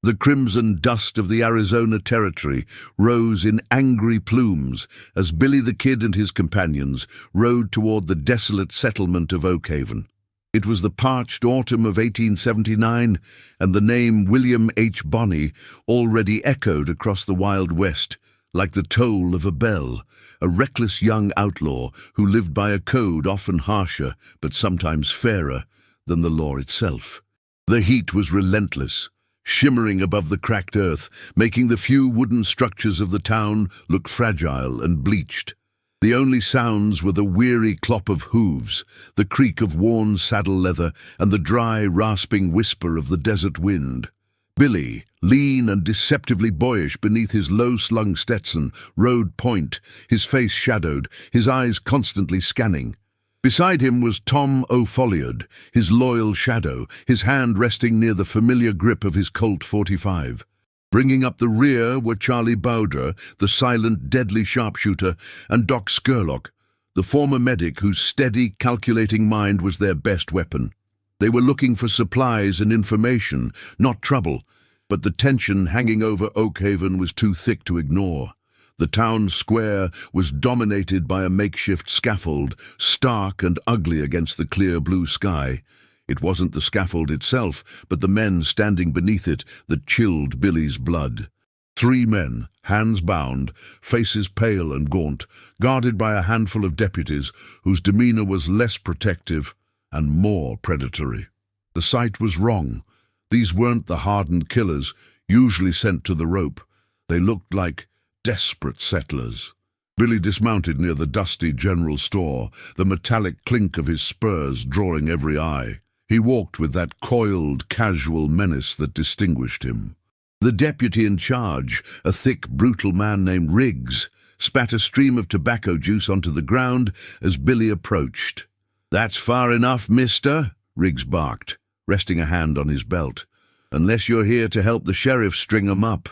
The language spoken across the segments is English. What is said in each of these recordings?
The crimson dust of the Arizona Territory rose in angry plumes as Billy the Kid and his companions rode toward the desolate settlement of Oakhaven. It was the parched autumn of 1879, and the name William H. Bonney already echoed across the Wild West like the toll of a bell, a reckless young outlaw who lived by a code often harsher but sometimes fairer than the law itself. The heat was relentless, shimmering above the cracked earth, making the few wooden structures of the town look fragile and bleached. The only sounds were the weary clop of hooves, the creak of worn saddle leather, and the dry, rasping whisper of the desert wind. Billy, lean and deceptively boyish beneath his low-slung Stetson, rode point, his face shadowed, his eyes constantly scanning. Beside him was Tom O'Folliard, his loyal shadow, his hand resting near the familiar grip of his Colt 45. Bringing up the rear were Charlie Bowder, the silent, deadly sharpshooter, and Doc Scurlock, the former medic whose steady, calculating mind was their best weapon. They were looking for supplies and information, not trouble, but the tension hanging over Oakhaven was too thick to ignore. The town square was dominated by a makeshift scaffold, stark and ugly against the clear blue sky. It wasn't the scaffold itself, but the men standing beneath it that chilled Billy's blood. 3 men, hands bound, faces pale and gaunt, guarded by a handful of deputies whose demeanor was less protective and more predatory. The sight was wrong. These weren't the hardened killers, usually sent to the rope. They looked like desperate settlers. Billy dismounted near the dusty general store, the metallic clink of his spurs drawing every eye. He walked with that coiled, casual menace that distinguished him. The deputy in charge, a thick, brutal man named Riggs, spat a stream of tobacco juice onto the ground as Billy approached. "That's far enough, mister," Riggs barked, resting a hand on his belt. "Unless you're here to help the sheriff string 'em up."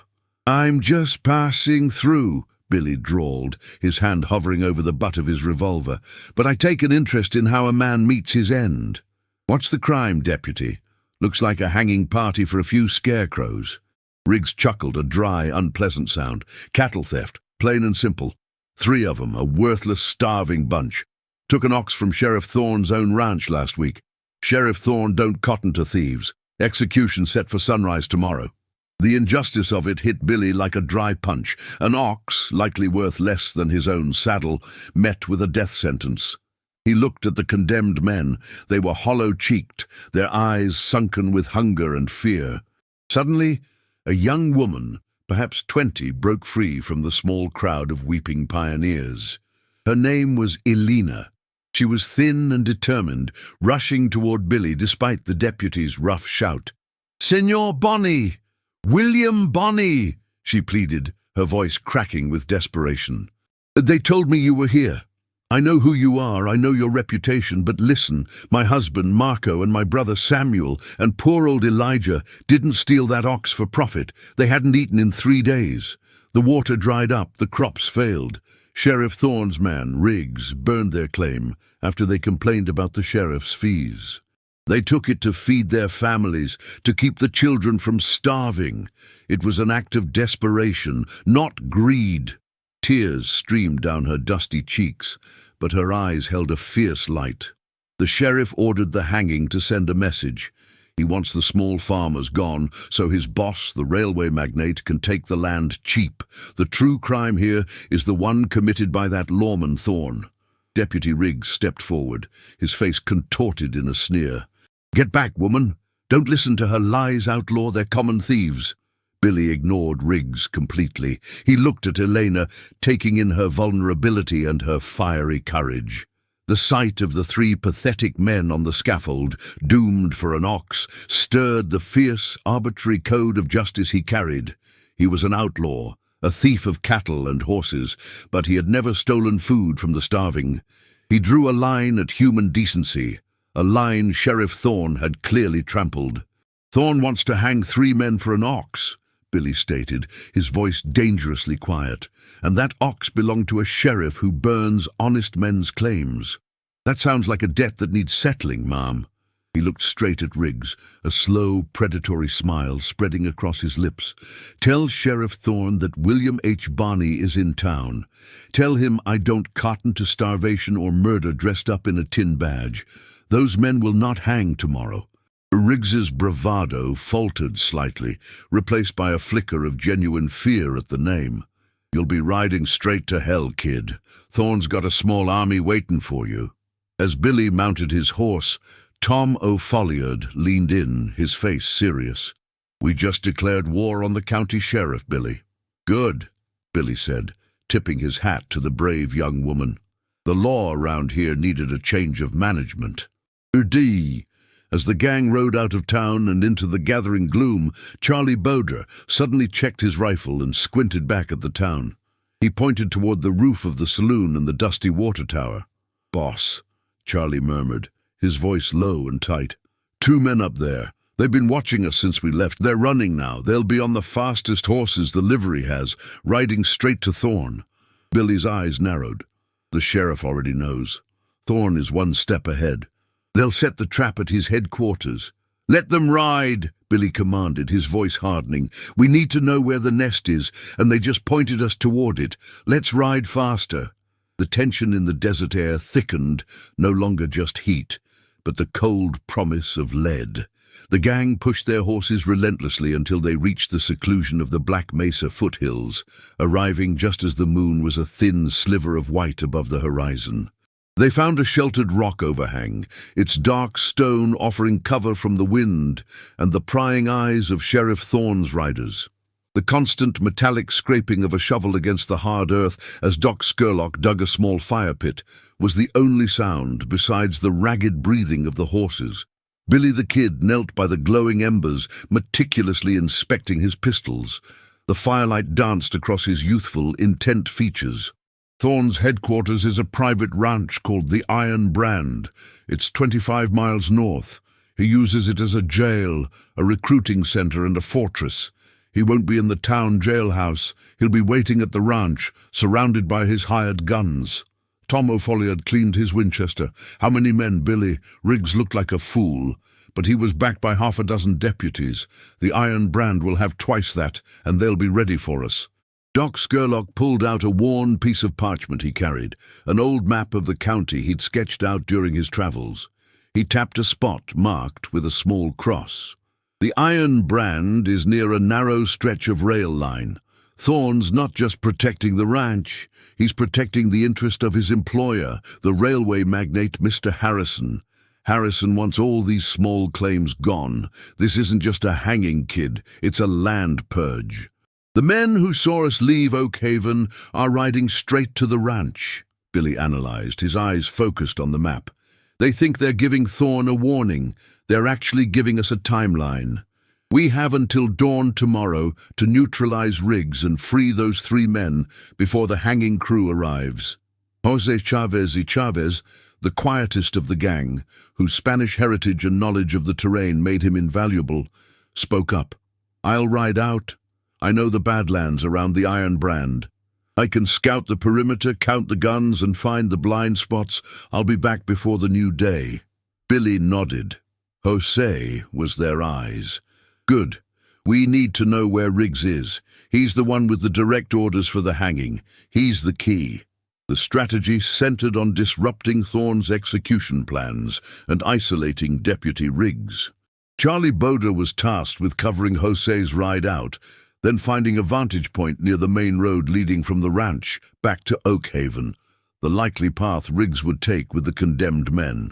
"I'm just passing through," Billy drawled, his hand hovering over the butt of his revolver, "but I take an interest in how a man meets his end." "What's the crime, deputy? Looks like a hanging party for a few scarecrows." Riggs chuckled, a dry, unpleasant sound. "Cattle theft, plain and simple. 3 of 'em, a worthless, starving bunch. Took an ox from Sheriff Thorne's own ranch last week. Sheriff Thorne don't cotton to thieves. Execution set for sunrise tomorrow." The injustice of it hit Billy like a dry punch. An ox, likely worth less than his own saddle, met with a death sentence. He looked at the condemned men. They were hollow-cheeked, their eyes sunken with hunger and fear. Suddenly, a young woman, perhaps 20, broke free from the small crowd of weeping pioneers. Her name was Elena. She was thin and determined, rushing toward Billy despite the deputy's rough shout. "Senor Bonney! William Bonney!" she pleaded, her voice cracking with desperation. "They told me you were here. I know who you are, I know your reputation, but listen, my husband Marco and my brother Samuel and poor old Elijah didn't steal that ox for profit. They hadn't eaten in 3 days. The water dried up, the crops failed. Sheriff Thorne's man, Riggs, burned their claim after they complained about the sheriff's fees. They took it to feed their families, to keep the children from starving. It was an act of desperation, not greed." Tears streamed down her dusty cheeks, but her eyes held a fierce light. "The sheriff ordered the hanging to send a message. He wants the small farmers gone, so his boss, the railway magnate, can take the land cheap. The true crime here is the one committed by that lawman Thorne." Deputy Riggs stepped forward, his face contorted in a sneer. "Get back, woman! Don't listen to her lies, outlaw. They're common thieves." Billy ignored Riggs completely. He looked at Elena, taking in her vulnerability and her fiery courage. The sight of the 3 pathetic men on the scaffold, doomed for an ox, stirred the fierce, arbitrary code of justice he carried. He was an outlaw, a thief of cattle and horses, but he had never stolen food from the starving. He drew a line at human decency, a line Sheriff Thorne had clearly trampled. "Thorne wants to hang 3 men for an ox," Billy stated, his voice dangerously quiet. "And that ox belonged to a sheriff who burns honest men's claims. That sounds like a debt that needs settling, ma'am." He looked straight at Riggs, a slow, predatory smile spreading across his lips. "Tell Sheriff Thorne that William H. Bonney is in town. Tell him I don't cotton to starvation or murder dressed up in a tin badge. Those men will not hang tomorrow." Riggs's bravado faltered slightly, replaced by a flicker of genuine fear at the name. "You'll be riding straight to hell, kid. Thorne's got a small army waiting for you." As Billy mounted his horse, Tom O'Folliard leaned in, his face serious. "We just declared war on the county sheriff, Billy." "Good," Billy said, tipping his hat to the brave young woman. "The law around here needed a change of management." "Udi." As the gang rode out of town and into the gathering gloom, Charlie Boder suddenly checked his rifle and squinted back at the town. He pointed toward the roof of the saloon and the dusty water tower. "Boss," Charlie murmured, his voice low and tight. "2 men up there. They've been watching us since we left. They're running now. They'll be on the fastest horses the livery has, riding straight to Thorne." Billy's eyes narrowed. The sheriff already knows. Thorne is 1 step ahead. They'll set the trap at his headquarters. "Let them ride," Billy commanded, his voice hardening. "We need to know where the nest is, and they just pointed us toward it. Let's ride faster." The tension in the desert air thickened, no longer just heat, but the cold promise of lead. The gang pushed their horses relentlessly until they reached the seclusion of the Black Mesa foothills, arriving just as the moon was a thin sliver of white above the horizon. They found a sheltered rock overhang, its dark stone offering cover from the wind and the prying eyes of Sheriff Thorne's riders. The constant metallic scraping of a shovel against the hard earth as Doc Scurlock dug a small fire pit was the only sound besides the ragged breathing of the horses. Billy the Kid knelt by the glowing embers, meticulously inspecting his pistols. The firelight danced across his youthful, intent features. "Thorne's headquarters is a private ranch called the Iron Brand. It's 25 miles north. He uses it as a jail, a recruiting center, and a fortress. He won't be in the town jailhouse. He'll be waiting at the ranch, surrounded by his hired guns." Tom O'Folliard cleaned his Winchester. "How many men, Billy?" Riggs looked like a fool, but he was backed by 6 deputies. "The Iron Brand will have twice that, and they'll be ready for us." Doc Scurlock pulled out a worn piece of parchment he carried, an old map of the county he'd sketched out during his travels. He tapped a spot marked with a small cross. "The Iron Brand is near a narrow stretch of rail line. Thorne's not just protecting the ranch, he's protecting the interest of his employer, the railway magnate Mr. Harrison. Harrison wants all these small claims gone. This isn't just a hanging, kid, it's a land purge. The men who saw us leave Oak Haven are riding straight to the ranch," Billy analyzed, his eyes focused on the map. "They think they're giving Thorne a warning. They're actually giving us a timeline. We have until dawn tomorrow to neutralize Riggs and free those 3 men before the hanging crew arrives." Jose Chavez y Chavez, the quietest of the gang, whose Spanish heritage and knowledge of the terrain made him invaluable, spoke up. "I'll ride out. I know the Badlands around the Iron Brand. I can scout the perimeter, count the guns, and find the blind spots. I'll be back before the new day." Billy nodded. Jose was their eyes. "Good. We need to know where Riggs is. He's the one with the direct orders for the hanging. He's the key." The strategy centered on disrupting Thorne's execution plans and isolating Deputy Riggs. Charlie Boder was tasked with covering Jose's ride out, then finding a vantage point near the main road leading from the ranch back to Oak Haven, the likely path Riggs would take with the condemned men.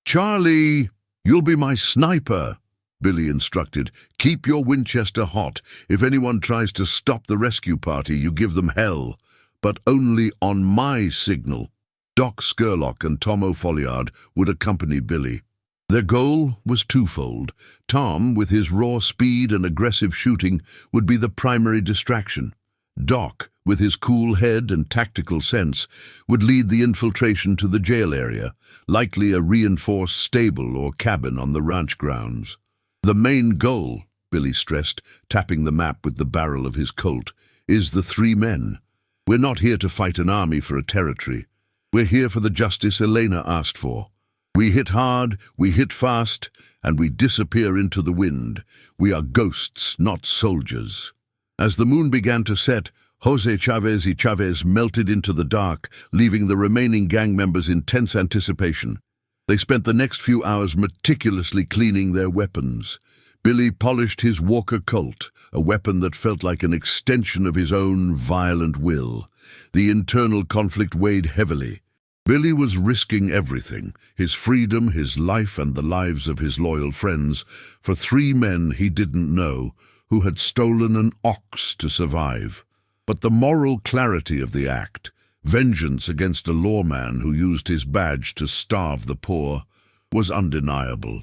"Charlie, you'll be my sniper," Billy instructed. "Keep your Winchester hot. If anyone tries to stop the rescue party, you give them hell. But only on my signal." Doc Scurlock and Tom O'Folliard would accompany Billy. Their goal was twofold. Tom, with his raw speed and aggressive shooting, would be the primary distraction. Doc, with his cool head and tactical sense, would lead the infiltration to the jail area, likely a reinforced stable or cabin on the ranch grounds. "The main goal," Billy stressed, tapping the map with the barrel of his Colt, "is the 3 men. We're not here to fight an army for a territory. We're here for the justice Elena asked for. We hit hard, we hit fast, and we disappear into the wind. We are ghosts, not soldiers. As the moon began to set, Jose Chavez y Chavez melted into the dark, leaving the remaining gang members in tense anticipation. They spent the next few hours meticulously cleaning their weapons. Billy polished his Walker Colt, a weapon that felt like an extension of his own violent will. The internal conflict weighed heavily. Billy was risking everything, his freedom, his life, and the lives of his loyal friends, for 3 men he didn't know, who had stolen an ox to survive. But the moral clarity of the act, vengeance against a lawman who used his badge to starve the poor, was undeniable.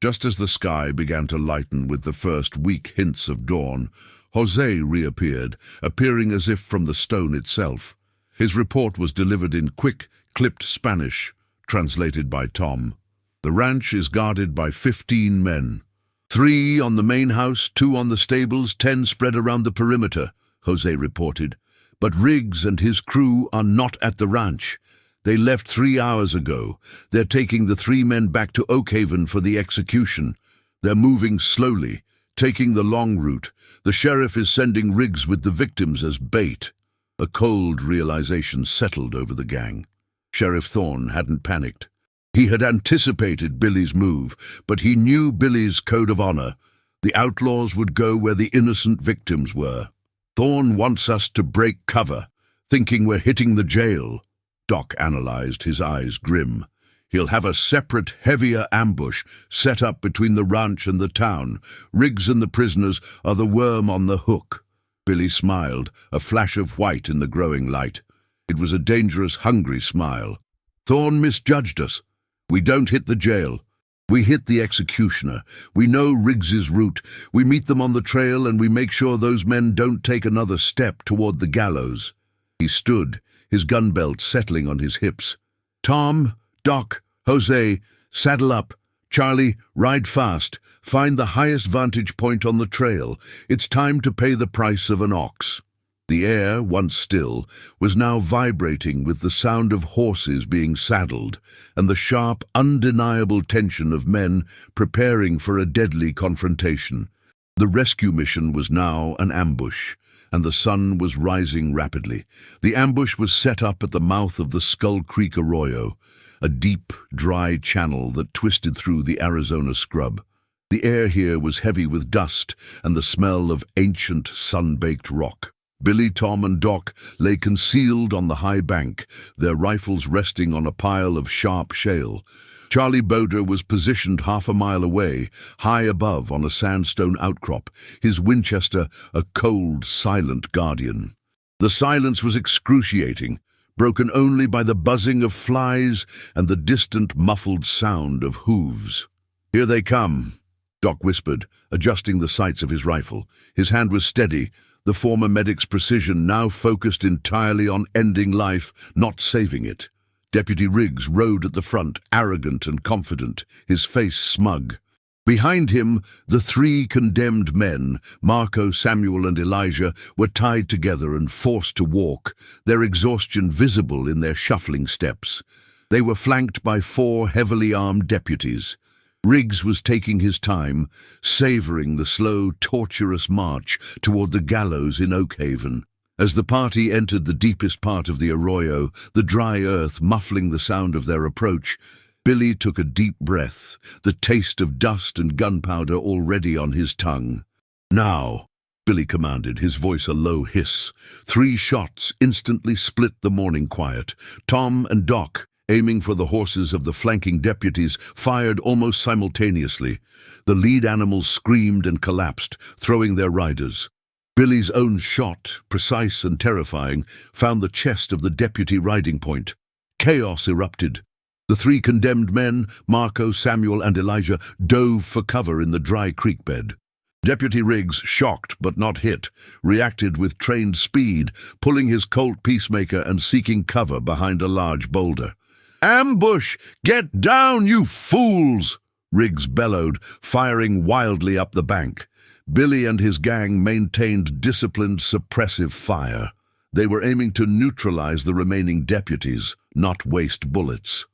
Just as the sky began to lighten with the first weak hints of dawn, Jose reappeared, appearing as if from the stone itself. His report was delivered in quick, clipped Spanish, translated by Tom. The ranch is guarded by 15 men. 3 on the main house, 2 on the stables, 10 spread around the perimeter, Jose reported. But Riggs and his crew are not at the ranch. They left 3 hours ago. They're taking the 3 men back to Oakhaven for the execution. They're moving slowly, taking the long route. The sheriff is sending Riggs with the victims as bait. A cold realization settled over the gang. Sheriff Thorne hadn't panicked. He had anticipated Billy's move, but he knew Billy's code of honor. The outlaws would go where the innocent victims were. Thorne wants us to break cover, thinking we're hitting the jail. Doc analyzed, his eyes grim. He'll have a separate, heavier ambush set up between the ranch and the town. Riggs and the prisoners are the worm on the hook. Billy smiled, a flash of white in the growing light. It was a dangerous, hungry smile. Thorne misjudged us. We don't hit the jail. We hit the executioner. We know Riggs's route. We meet them on the trail and we make sure those men don't take another step toward the gallows. He stood, his gun belt settling on his hips. Tom, Doc, Jose, saddle up. Charlie, ride fast. Find the highest vantage point on the trail. It's time to pay the price of an ox. The air, once still, was now vibrating with the sound of horses being saddled and the sharp, undeniable tension of men preparing for a deadly confrontation. The rescue mission was now an ambush, and the sun was rising rapidly. The ambush was set up at the mouth of the Skull Creek Arroyo, a deep, dry channel that twisted through the Arizona scrub. The air here was heavy with dust and the smell of ancient, sun-baked rock. Billy, Tom, and Doc lay concealed on the high bank, their rifles resting on a pile of sharp shale. Charlie Boder was positioned half a mile away, high above on a sandstone outcrop, his Winchester a cold, silent guardian. The silence was excruciating, broken only by the buzzing of flies and the distant, muffled sound of hooves. "Here they come," Doc whispered, adjusting the sights of his rifle. His hand was steady, the former medic's precision now focused entirely on ending life, not saving it. Deputy Riggs rode at the front, arrogant and confident, his face smug. Behind him, the 3 condemned men, Marco, Samuel, and Elijah, were tied together and forced to walk, their exhaustion visible in their shuffling steps. They were flanked by 4 heavily armed deputies. Riggs was taking his time, savoring the slow, tortuous march toward the gallows in Oakhaven. As the party entered the deepest part of the arroyo, the dry earth muffling the sound of their approach, Billy took a deep breath, the taste of dust and gunpowder already on his tongue. "Now," Billy commanded, his voice a low hiss. 3 shots instantly split the morning quiet. Tom and Doc, aiming for the horses of the flanking deputies, fired almost simultaneously. The lead animals screamed and collapsed, throwing their riders. Billy's own shot, precise and terrifying, found the chest of the deputy riding point. Chaos erupted. The 3 condemned men, Marco, Samuel, and Elijah, dove for cover in the dry creek bed. Deputy Riggs, shocked but not hit, reacted with trained speed, pulling his Colt Peacemaker and seeking cover behind a large boulder. "Ambush! Get down, you fools!" Riggs bellowed, firing wildly up the bank. Billy and his gang maintained disciplined, suppressive fire. They were aiming to neutralize the remaining deputies, not waste bullets.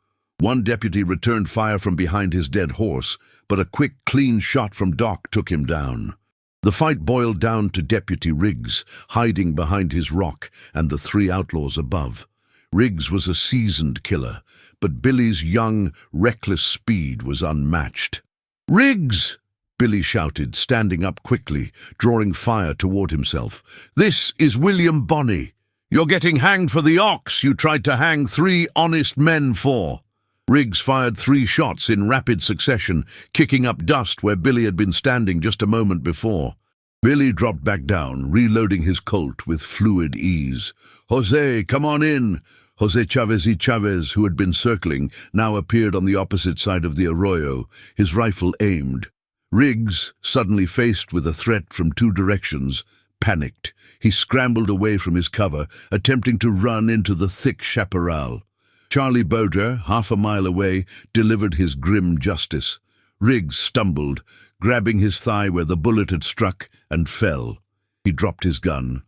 One deputy returned fire from behind his dead horse, but a quick, clean shot from Doc took him down. The fight boiled down to Deputy Riggs, hiding behind his rock, and the three outlaws above. Riggs was a seasoned killer, but Billy's young, reckless speed was unmatched. "Riggs!" Billy shouted, standing up quickly, drawing fire toward himself. "This is William Bonney. You're getting hanged for the ox you tried to hang 3 honest men for." Riggs fired 3 shots in rapid succession, kicking up dust where Billy had been standing just a moment before. Billy dropped back down, reloading his Colt with fluid ease. "Jose, come on in!" Jose Chavez, who had been circling, now appeared on the opposite side of the arroyo, his rifle aimed. Riggs, suddenly faced with a threat from 2 directions, panicked. He scrambled away from his cover, attempting to run into the thick chaparral. Charlie Boudre, half a mile away, delivered his grim justice. Riggs stumbled, grabbing his thigh where the bullet had struck, and fell. He dropped his gun.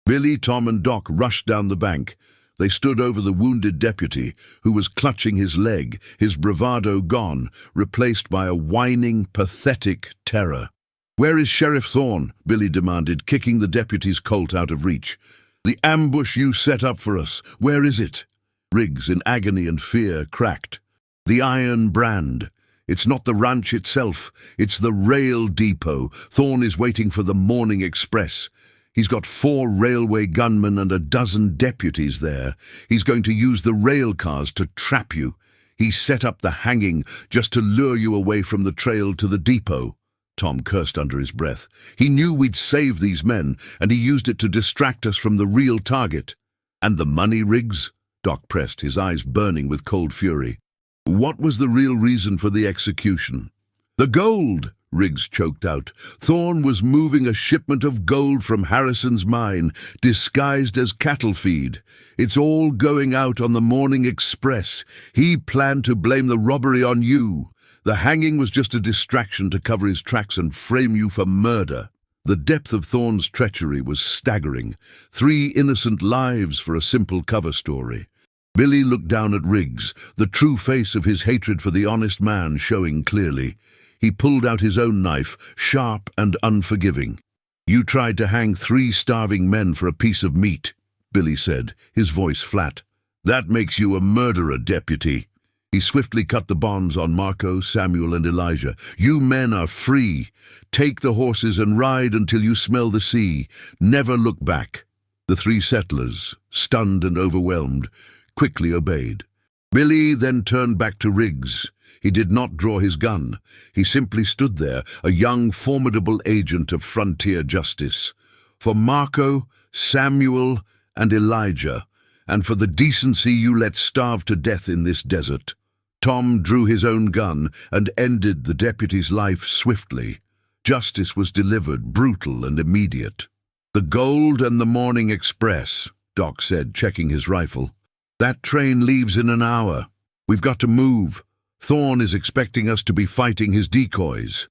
Billy, Tom, and Doc rushed down the bank. They stood over the wounded deputy, who was clutching his leg, his bravado gone, replaced by a whining, pathetic terror. "Where is Sheriff Thorne?" Billy demanded, kicking the deputy's Colt out of reach. "The ambush you set up for us, where is it?" Riggs, in agony and fear, cracked. "The Iron Brand. It's not the ranch itself, it's the rail depot. Thorne is waiting for the morning express. He's got 4 railway gunmen and a dozen deputies there. He's going to use the rail cars to trap you. He set up the hanging just to lure you away from the trail to the depot." Tom cursed under his breath. "He knew we'd save these men, and he used it to distract us from the real target." "And the money, Riggs?" Doc pressed, his eyes burning with cold fury. "What was the real reason for the execution?" "The gold!" Riggs choked out. "Thorne was moving a shipment of gold from Harrison's mine, disguised as cattle feed. It's all going out on the morning express. He planned to blame the robbery on you. The hanging was just a distraction to cover his tracks and frame you for murder." The depth of Thorne's treachery was staggering. 3 innocent lives for a simple cover story. Billy looked down at Riggs, the true face of his hatred for the honest man showing clearly. He pulled out his own knife, sharp and unforgiving. "You tried to hang 3 starving men for a piece of meat," Billy said, his voice flat. "That makes you a murderer, deputy." He swiftly cut the bonds on Marco, Samuel, and Elijah. "You men are free. Take the horses and ride until you smell the sea. Never look back." The 3 settlers, stunned and overwhelmed, quickly obeyed. Billy then turned back to Riggs. He did not draw his gun. He simply stood there, a young, formidable agent of frontier justice. "For Marco, Samuel, and Elijah, and for the decency you let starve to death in this desert." Tom drew his own gun and ended the deputy's life swiftly. Justice was delivered, brutal and immediate. "The gold and the morning express," Doc said, checking his rifle. "That train leaves in an hour. We've got to move. Thorne is expecting us to be fighting his decoys."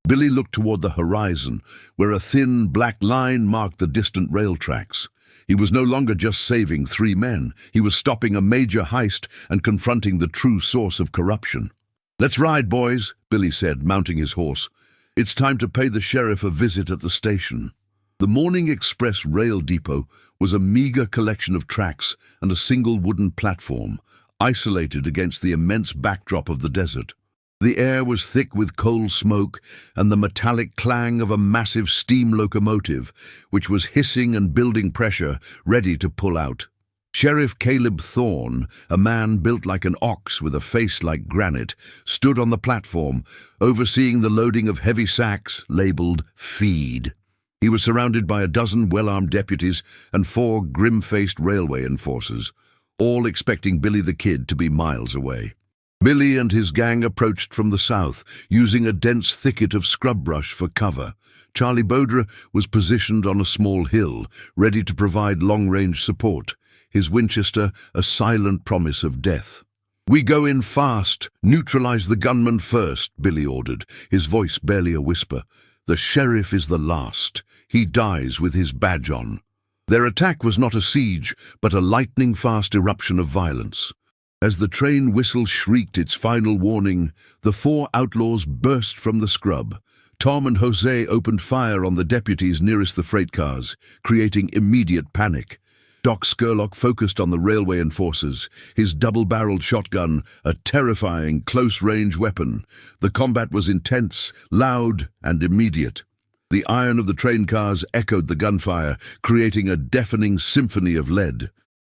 Billy looked toward the horizon, where a thin black line marked the distant rail tracks. He was no longer just saving 3 men. He was stopping a major heist and confronting the true source of corruption. "Let's ride, boys," Billy said, mounting his horse. "It's time to pay the sheriff a visit at the station." The Morning Express rail depot was a meager collection of tracks and a single wooden platform, isolated against the immense backdrop of the desert. The air was thick with coal smoke and the metallic clang of a massive steam locomotive, which was hissing and building pressure, ready to pull out. Sheriff Caleb Thorne, a man built like an ox with a face like granite, stood on the platform, overseeing the loading of heavy sacks labeled feed. He was surrounded by a dozen well-armed deputies and 4 grim-faced railway enforcers, all expecting Billy the Kid to be miles away. Billy and his gang approached from the south, using a dense thicket of scrub brush for cover. Charlie Boudre was positioned on a small hill, ready to provide long-range support, his Winchester a silent promise of death. "We go in fast. Neutralize the gunman first," Billy ordered, his voice barely a whisper. "The sheriff is the last. He dies with his badge on." Their attack was not a siege, but a lightning-fast eruption of violence. As the train whistle shrieked its final warning, the four outlaws burst from the scrub. Tom and Jose opened fire on the deputies nearest the freight cars, creating immediate panic. Doc Scurlock focused on the railway enforcers, his double-barreled shotgun, a terrifying close-range weapon. The combat was intense, loud, and immediate. The iron of the train cars echoed the gunfire, creating a deafening symphony of lead.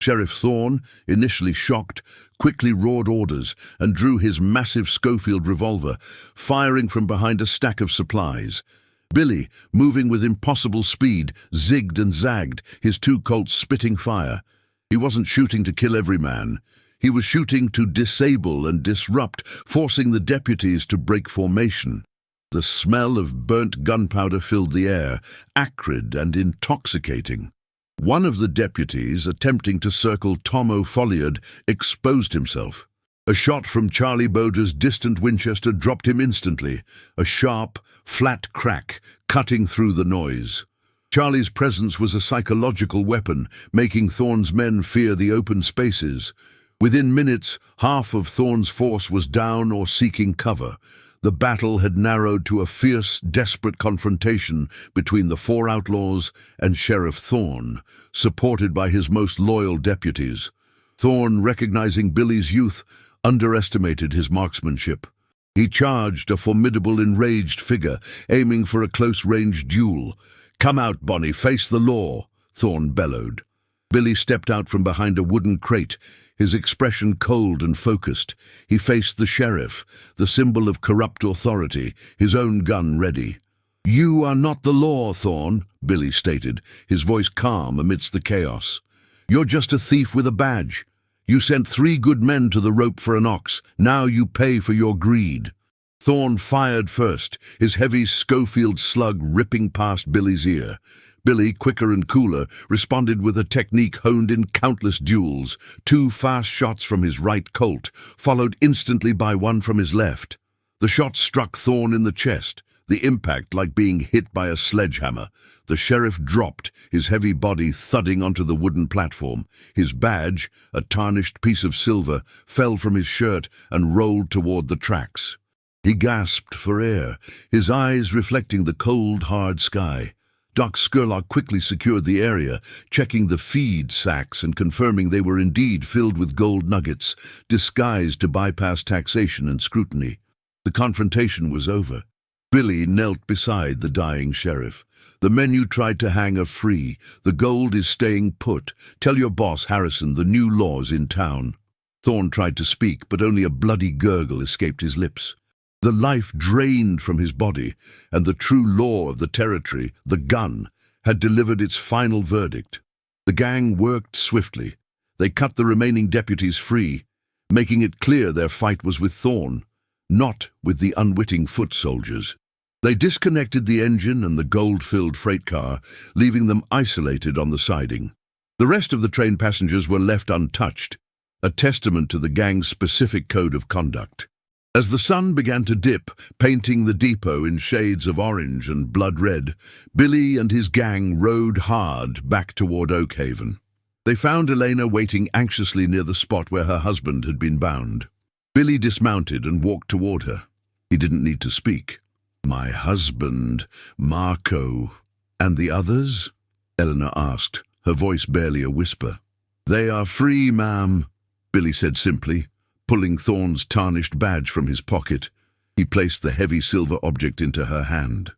Sheriff Thorne, initially shocked, quickly roared orders and drew his massive Schofield revolver, firing from behind a stack of supplies. Billy, moving with impossible speed, zigged and zagged, his two Colts spitting fire. He wasn't shooting to kill every man. He was shooting to disable and disrupt, forcing the deputies to break formation. The smell of burnt gunpowder filled the air, acrid and intoxicating. One of the deputies, attempting to circle Tom O'Folliard, exposed himself. A shot from Charlie Boder's distant Winchester dropped him instantly, a sharp, flat crack cutting through the noise. Charlie's presence was a psychological weapon, making Thorne's men fear the open spaces. Within minutes, half of Thorne's force was down or seeking cover. The battle had narrowed to a fierce, desperate confrontation between the four outlaws and Sheriff Thorne, supported by his most loyal deputies. Thorne, recognizing Billy's youth, underestimated his marksmanship. He charged, a formidable, enraged figure, aiming for a close-range duel. "Come out, Bonnie, face the law," Thorne bellowed. Billy stepped out from behind a wooden crate, his expression cold and focused. He faced the sheriff, the symbol of corrupt authority, his own gun ready. "You are not the law, Thorne," Billy stated, his voice calm amidst the chaos. "You're just a thief with a badge. You sent 3 good men to the rope for an ox. Now you pay for your greed." Thorne fired first, his heavy Schofield slug ripping past Billy's ear. Billy, quicker and cooler, responded with a technique honed in countless duels. 2 fast shots from his right Colt, followed instantly by one from his left. The shot struck Thorne in the chest, the impact like being hit by a sledgehammer. The sheriff dropped, his heavy body thudding onto the wooden platform. His badge, a tarnished piece of silver, fell from his shirt and rolled toward the tracks. He gasped for air, his eyes reflecting the cold, hard sky. Doc Scurlock quickly secured the area, checking the feed sacks and confirming they were indeed filled with gold nuggets, disguised to bypass taxation and scrutiny. The confrontation was over. Billy knelt beside the dying sheriff. "The men you tried to hang are free. The gold is staying put. Tell your boss, Harrison, the new law's in town." Thorne tried to speak, but only a bloody gurgle escaped his lips. The life drained from his body, and the true law of the territory, the gun, had delivered its final verdict. The gang worked swiftly. They cut the remaining deputies free, making it clear their fight was with Thorne, not with the unwitting foot soldiers. They disconnected the engine and the gold-filled freight car, leaving them isolated on the siding. The rest of the train passengers were left untouched, a testament to the gang's specific code of conduct. As the sun began to dip, painting the depot in shades of orange and blood red, Billy and his gang rode hard back toward Oakhaven. They found Elena waiting anxiously near the spot where her husband had been bound. Billy dismounted and walked toward her. He didn't need to speak. "My husband, Marco, and the others?" Elena asked, her voice barely a whisper. "They are free, ma'am," Billy said simply, pulling Thorne's tarnished badge from his pocket. He placed the heavy silver object into her hand.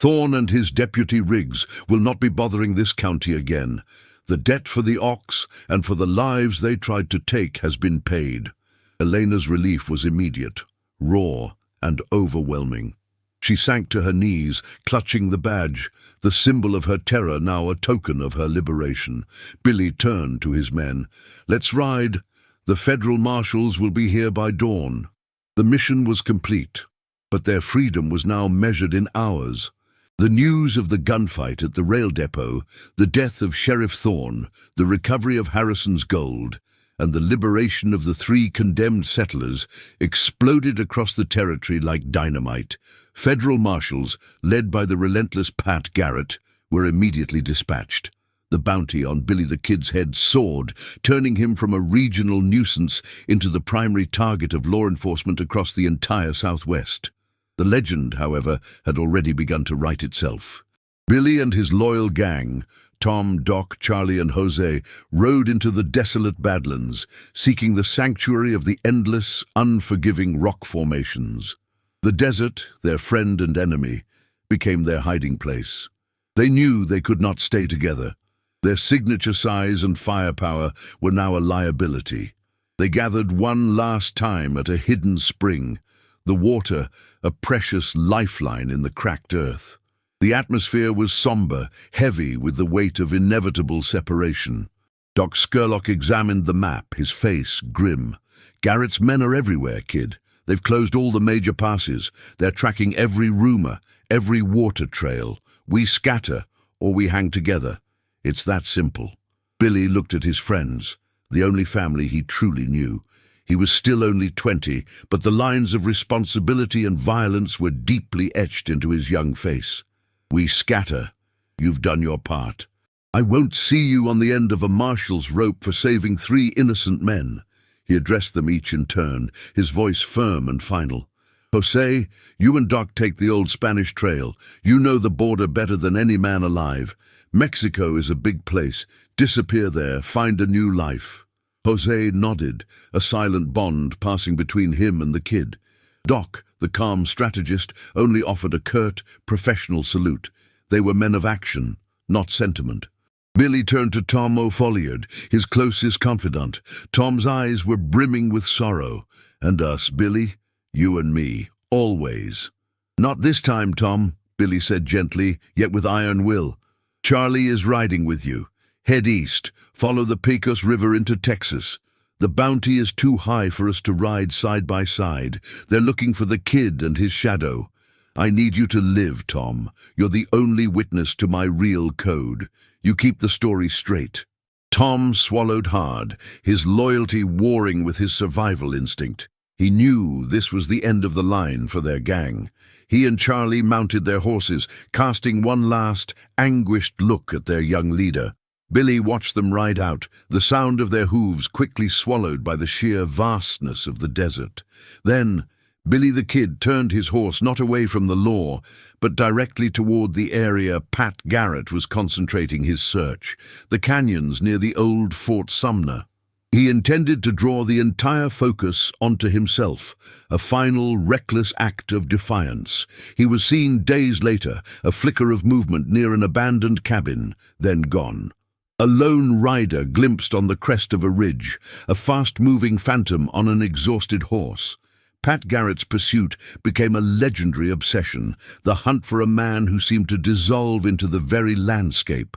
"Thorne and his deputy Riggs will not be bothering this county again. The debt for the ox and for the lives they tried to take has been paid." Elena's relief was immediate, raw, and overwhelming. She sank to her knees, clutching the badge, the symbol of her terror, now a token of her liberation. Billy turned to his men. "Let's ride. The federal marshals will be here by dawn." The mission was complete, but their freedom was now measured in hours. The news of the gunfight at the rail depot, the death of Sheriff Thorne, the recovery of Harrison's gold, and the liberation of the 3 condemned settlers exploded across the territory like dynamite. Federal marshals, led by the relentless Pat Garrett, were immediately dispatched. The bounty on Billy the Kid's head soared, turning him from a regional nuisance into the primary target of law enforcement across the entire Southwest. The legend, however, had already begun to write itself. Billy and his loyal gang, Tom, Doc, Charlie, and Jose, rode into the desolate Badlands, seeking the sanctuary of the endless, unforgiving rock formations. The desert, their friend and enemy, became their hiding place. They knew they could not stay together. Their signature size and firepower were now a liability. They gathered one last time at a hidden spring, the water a precious lifeline in the cracked earth. The atmosphere was somber, heavy with the weight of inevitable separation. Doc Scurlock examined the map, his face grim. "Garrett's men are everywhere, kid. They've closed all the major passes. They're tracking every rumor, every water trail. We scatter, or we hang together. It's that simple." Billy looked at his friends, the only family he truly knew. He was still only 20, but the lines of responsibility and violence were deeply etched into his young face. "We scatter. You've done your part. I won't see you on the end of a marshal's rope for saving 3 innocent men." He addressed them each in turn, his voice firm and final. "Jose, you and Doc take the old Spanish trail. You know the border better than any man alive. Mexico is a big place. Disappear there, find a new life." Jose nodded, a silent bond passing between him and the kid. Doc, the calm strategist, only offered a curt, professional salute. They were men of action, not sentiment. Billy turned to Tom O'Folliard, his closest confidant. Tom's eyes were brimming with sorrow. "And us, Billy? You and me, always." "Not this time, Tom," Billy said gently, yet with iron will. "Charlie is riding with you. Head east, follow the Pecos River into Texas. The bounty is too high for us to ride side by side. They're looking for the kid and his shadow. I need you to live, Tom. You're the only witness to my real code. You keep the story straight." Tom swallowed hard, his loyalty warring with his survival instinct. He knew this was the end of the line for their gang. He and Charlie mounted their horses, casting one last, anguished look at their young leader. Billy watched them ride out, the sound of their hooves quickly swallowed by the sheer vastness of the desert. Then, Billy the Kid turned his horse not away from the law, but directly toward the area Pat Garrett was concentrating his search, the canyons near the old Fort Sumner. He intended to draw the entire focus onto himself, a final, reckless act of defiance. He was seen days later, a flicker of movement near an abandoned cabin, then gone. A lone rider glimpsed on the crest of a ridge, a fast-moving phantom on an exhausted horse. Pat Garrett's pursuit became a legendary obsession, the hunt for a man who seemed to dissolve into the very landscape.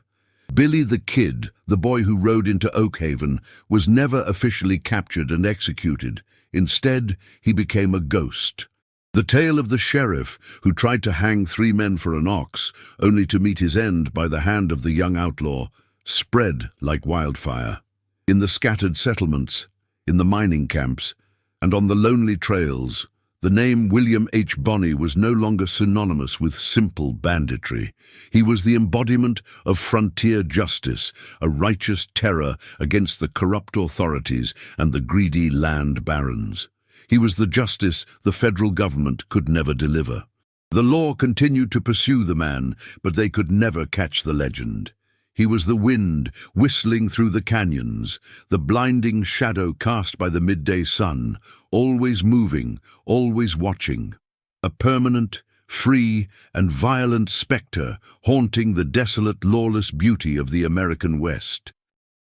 Billy the Kid, the boy who rode into Oakhaven, was never officially captured and executed. Instead, he became a ghost. The tale of the sheriff who tried to hang 3 men for an ox, only to meet his end by the hand of the young outlaw, spread like wildfire. In the scattered settlements, in the mining camps, and on the lonely trails, the name William H. Bonney was no longer synonymous with simple banditry. He was the embodiment of frontier justice, a righteous terror against the corrupt authorities and the greedy land barons. He was the justice the federal government could never deliver. The law continued to pursue the man, but they could never catch the legend. He was the wind whistling through the canyons, the blinding shadow cast by the midday sun, always moving, always watching. A permanent, free, and violent spectre haunting the desolate, lawless beauty of the American West.